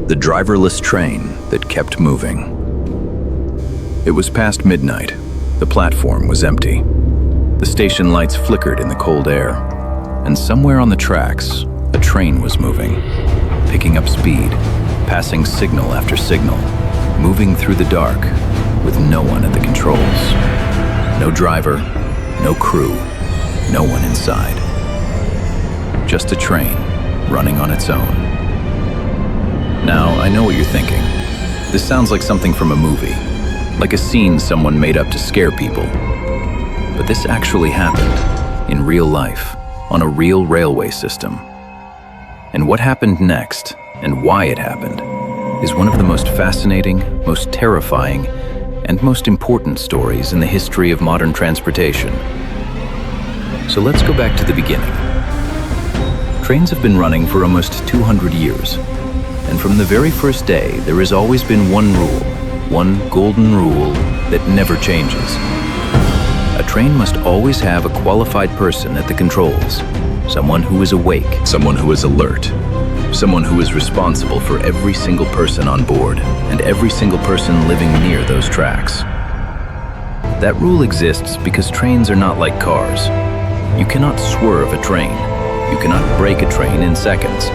The driverless train that kept moving. It was past midnight. The platform was empty. The station lights flickered in the cold air, and somewhere on the tracks, a train was moving, picking up speed, passing signal after signal, moving through the dark with no one at the controls. No driver, no crew, no one inside. Just a train running on its own. Now, I know what you're thinking. This sounds like something from a movie, like a scene someone made up to scare people. But this actually happened in real life, on a real railway system. And what happened next, and why it happened, is one of the most fascinating, most terrifying, and most important stories in the history of modern transportation. So let's go back to the beginning. Trains have been running for almost 200 years. And from the very first day, there has always been one rule, one golden rule that never changes. A train must always have a qualified person at the controls, someone who is awake, someone who is alert, someone who is responsible for every single person on board and every single person living near those tracks. That rule exists because trains are not like cars. You cannot swerve a train. You cannot brake a train in seconds.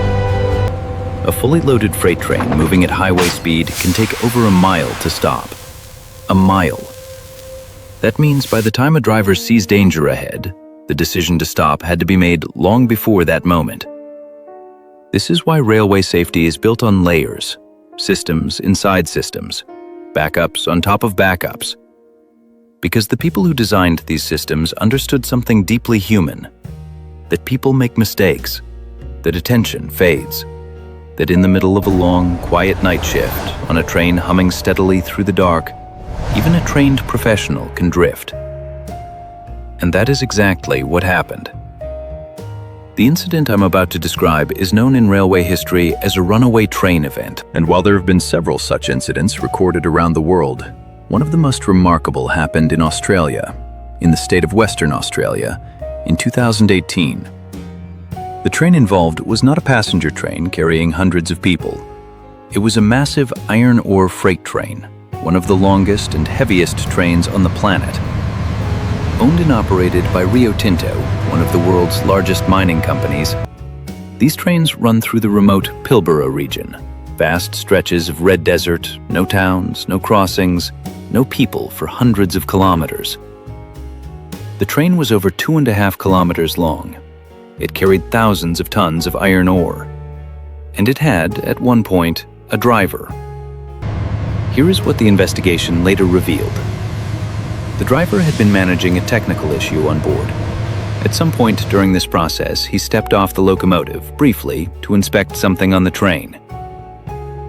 A fully loaded freight train moving at highway speed can take over a mile to stop. A mile. That means by the time a driver sees danger ahead, the decision to stop had to be made long before that moment. This is why railway safety is built on layers, systems inside systems, backups on top of backups. Because the people who designed these systems understood something deeply human, that people make mistakes, that attention fades, that in the middle of a long, quiet night shift, on a train humming steadily through the dark, even a trained professional can drift. And that is exactly what happened. The incident I'm about to describe is known in railway history as a runaway train event. And while there have been several such incidents recorded around the world, one of the most remarkable happened in Australia, in the state of Western Australia, in 2018. The train involved was not a passenger train carrying hundreds of people. It was a massive iron ore freight train, one of the longest and heaviest trains on the planet. Owned and operated by Rio Tinto, one of the world's largest mining companies, these trains run through the remote Pilbara region, vast stretches of red desert, no towns, no crossings, no people for hundreds of kilometers. The train was over 2.5 kilometers long. It carried thousands of tons of iron ore. And it had, at one point, a driver. Here is what the investigation later revealed. The driver had been managing a technical issue on board. At some point during this process, he stepped off the locomotive, briefly, to inspect something on the train.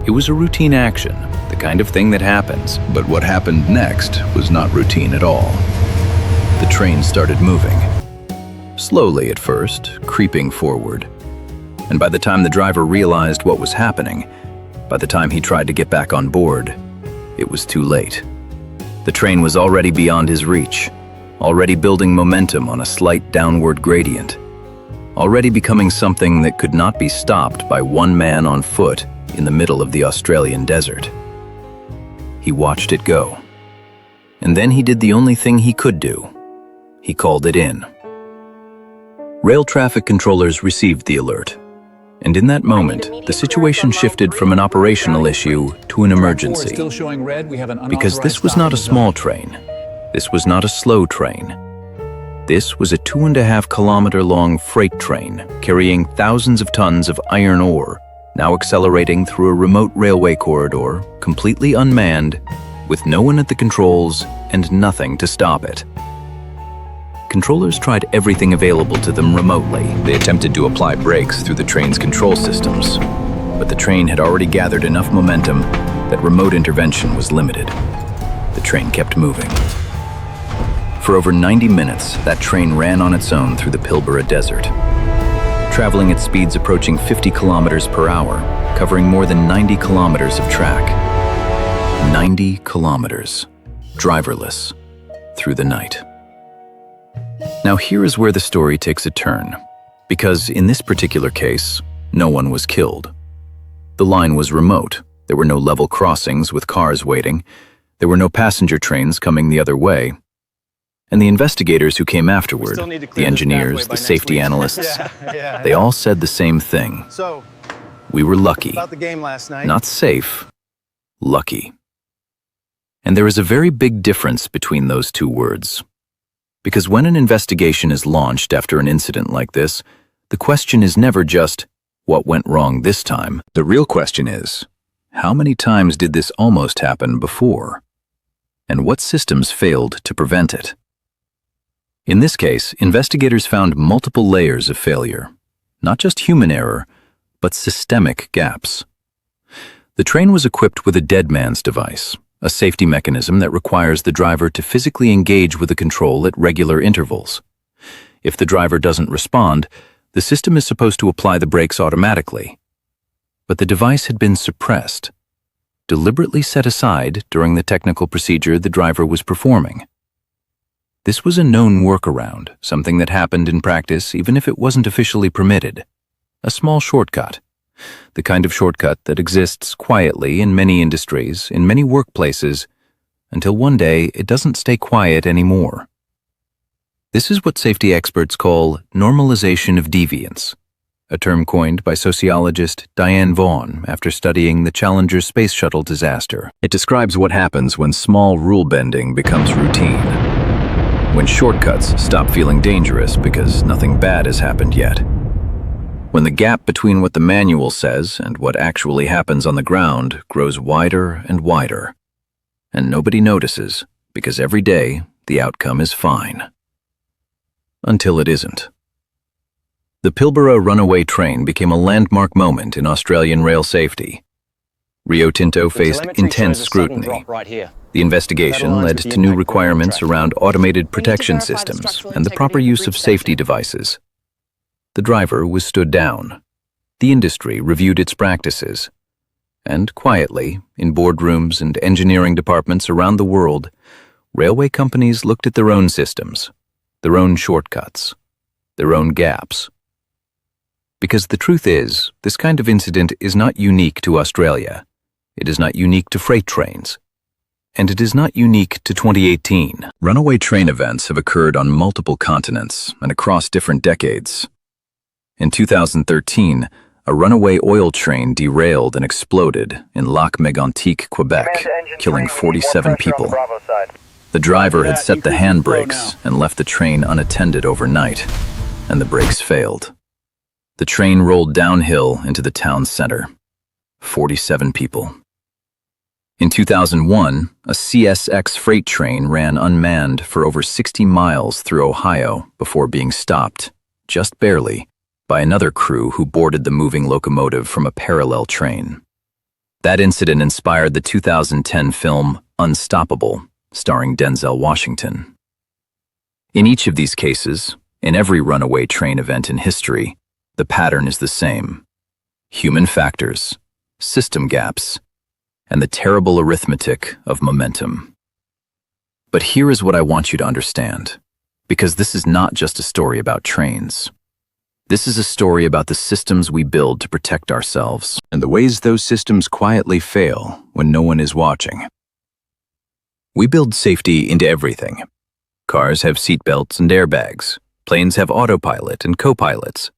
It was a routine action, the kind of thing that happens. But what happened next was not routine at all. The train started moving. Slowly at first, creeping forward. And by the time the driver realized what was happening, by the time he tried to get back on board, it was too late. The train was already beyond his reach, already building momentum on a slight downward gradient, already becoming something that could not be stopped by one man on foot in the middle of the Australian desert. He watched it go. And then he did the only thing he could do. He called it in. Rail traffic controllers received the alert. And in that moment, the situation shifted from an operational issue to an emergency. Because this was not a small train. This was not a slow train. This was a 2.5 kilometer long freight train carrying thousands of tons of iron ore, now accelerating through a remote railway corridor, completely unmanned, with no one at the controls and nothing to stop it. Controllers tried everything available to them remotely. They attempted to apply brakes through the train's control systems, but the train had already gathered enough momentum that remote intervention was limited. The train kept moving. For over 90 minutes, that train ran on its own through the Pilbara desert, traveling at speeds approaching 50 kilometers per hour, covering more than 90 kilometers of track. 90 kilometers, driverless, through the night. Now here is where the story takes a turn, because in this particular case, no one was killed. The line was remote. There were no level crossings with cars waiting. There were no passenger trains coming the other way. And the investigators who came afterward, the engineers, the safety analysts, they all said the same thing. So, we were lucky. about the game last night. Not safe, lucky. And there is a very big difference between those two words. Because when an investigation is launched after an incident like this, the question is never just, what went wrong this time? The real question is, how many times did this almost happen before? And what systems failed to prevent it? In this case, investigators found multiple layers of failure, not just human error, but systemic gaps. The train was equipped with a dead man's device, a safety mechanism that requires the driver to physically engage with the control at regular intervals. If the driver doesn't respond, the system is supposed to apply the brakes automatically. But the device had been suppressed, deliberately set aside during the technical procedure the driver was performing. This was a known workaround, something that happened in practice even if it wasn't officially permitted. A small shortcut. The kind of shortcut that exists quietly in many industries, in many workplaces, until one day it doesn't stay quiet anymore. This is what safety experts call normalization of deviance, a term coined by sociologist Diane Vaughan after studying the Challenger space shuttle disaster. It describes what happens when small rule bending becomes routine, when shortcuts stop feeling dangerous because nothing bad has happened yet, when the gap between what the manual says and what actually happens on the ground grows wider and wider, and nobody notices because every day the outcome is fine. Until it isn't. The Pilbara runaway train became a landmark moment in Australian rail safety. Rio Tinto faced intense scrutiny. The investigation led to new requirements around automated protection systems and the proper use of safety devices. The driver was stood down. The industry reviewed its practices. And quietly, in boardrooms and engineering departments around the world, railway companies looked at their own systems, their own shortcuts, their own gaps. Because the truth is, this kind of incident is not unique to Australia. It is not unique to freight trains. And it is not unique to 2018. Runaway train events have occurred on multiple continents and across different decades. In 2013, a runaway oil train derailed and exploded in Lac-Mégantic, Quebec, killing 47 people. The driver had set the handbrakes and left the train unattended overnight, and the brakes failed. The train rolled downhill into the town center. 47 people. In 2001, a CSX freight train ran unmanned for over 60 miles through Ohio before being stopped, just barely, by another crew who boarded the moving locomotive from a parallel train. That incident inspired the 2010 film Unstoppable, starring Denzel Washington. In each of these cases, in every runaway train event in history, the pattern is the same. Human factors, system gaps, and the terrible arithmetic of momentum. But here is what I want you to understand, because this is not just a story about trains. This is a story about the systems we build to protect ourselves, and the ways those systems quietly fail when no one is watching. We build safety into everything. Cars have seatbelts and airbags. Planes have autopilot and co-pilots.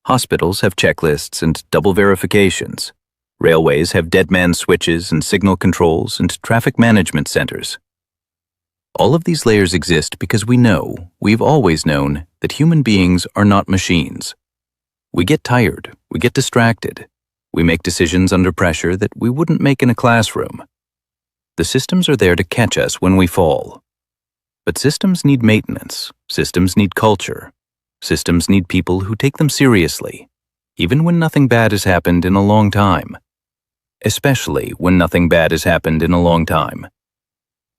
Hospitals have checklists and double verifications. Railways have deadman switches and signal controls and traffic management centers. All of these layers exist because we've always known, that human beings are not machines. We get tired, we get distracted, we make decisions under pressure that we wouldn't make in a classroom. The systems are there to catch us when we fall. But systems need maintenance, systems need culture, systems need people who take them seriously, even when nothing bad has happened in a long time. Especially when nothing bad has happened in a long time.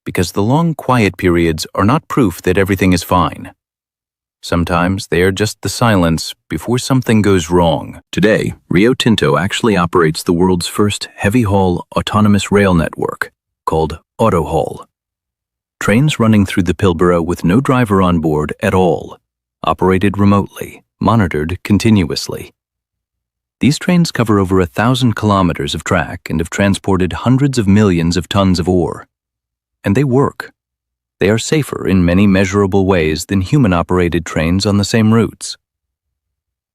Because the long quiet periods are not proof that everything is fine. Sometimes they are just the silence before something goes wrong. Today, Rio Tinto actually operates the world's first heavy-haul autonomous rail network, called AutoHaul. Trains running through the Pilbara with no driver on board at all, operated remotely, monitored continuously. These trains cover over 1,000 kilometers of track and have transported hundreds of millions of tons of ore. And they work. They are safer in many measurable ways than human-operated trains on the same routes.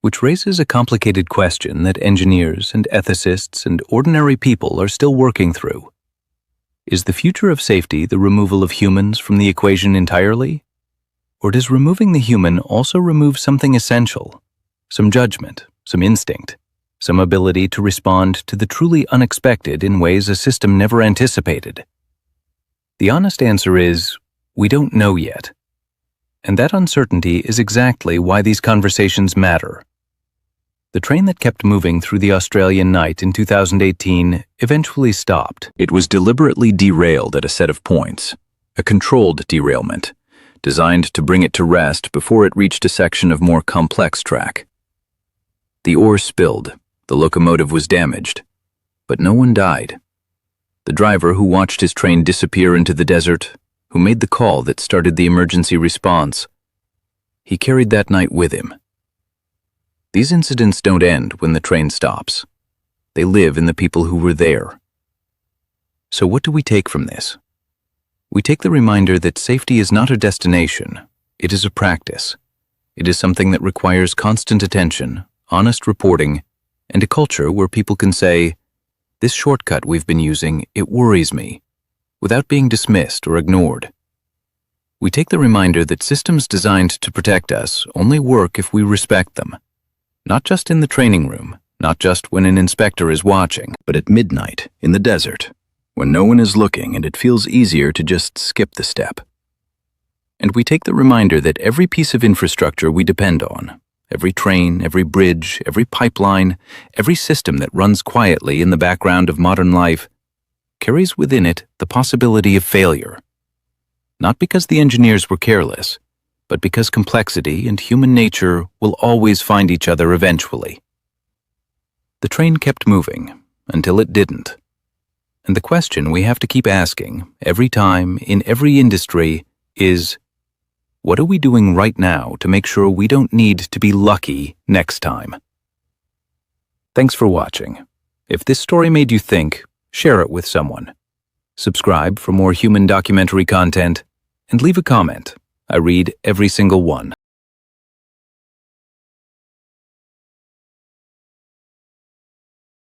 Which raises a complicated question that engineers and ethicists and ordinary people are still working through. Is the future of safety the removal of humans from the equation entirely? Or does removing the human also remove something essential? Some judgment, some instinct, some ability to respond to the truly unexpected in ways a system never anticipated? The honest answer is, we don't know yet. And that uncertainty is exactly why these conversations matter. The train that kept moving through the Australian night in 2018 eventually stopped. It was deliberately derailed at a set of points, a controlled derailment, designed to bring it to rest before it reached a section of more complex track. The ore spilled, the locomotive was damaged, but no one died. The driver who watched his train disappear into the desert, who made the call that started the emergency response, he carried that night with him. These incidents don't end when the train stops. They live in the people who were there. So what do we take from this? We take the reminder that safety is not a destination, it is a practice. It is something that requires constant attention, honest reporting, and a culture where people can say, "This shortcut we've been using, it worries me," without being dismissed or ignored. We take the reminder that systems designed to protect us only work if we respect them. Not just in the training room, not just when an inspector is watching, but at midnight in the desert, when no one is looking and it feels easier to just skip the step. And we take the reminder that every piece of infrastructure we depend on, every train, every bridge, every pipeline, every system that runs quietly in the background of modern life, carries within it the possibility of failure. Not because the engineers were careless, but because complexity and human nature will always find each other eventually. The train kept moving until it didn't. And the question we have to keep asking every time in every industry is, what are we doing right now to make sure we don't need to be lucky next time? Thanks for watching. If this story made you think, share it with someone. Subscribe for more human documentary content, and leave a comment. I read every single one.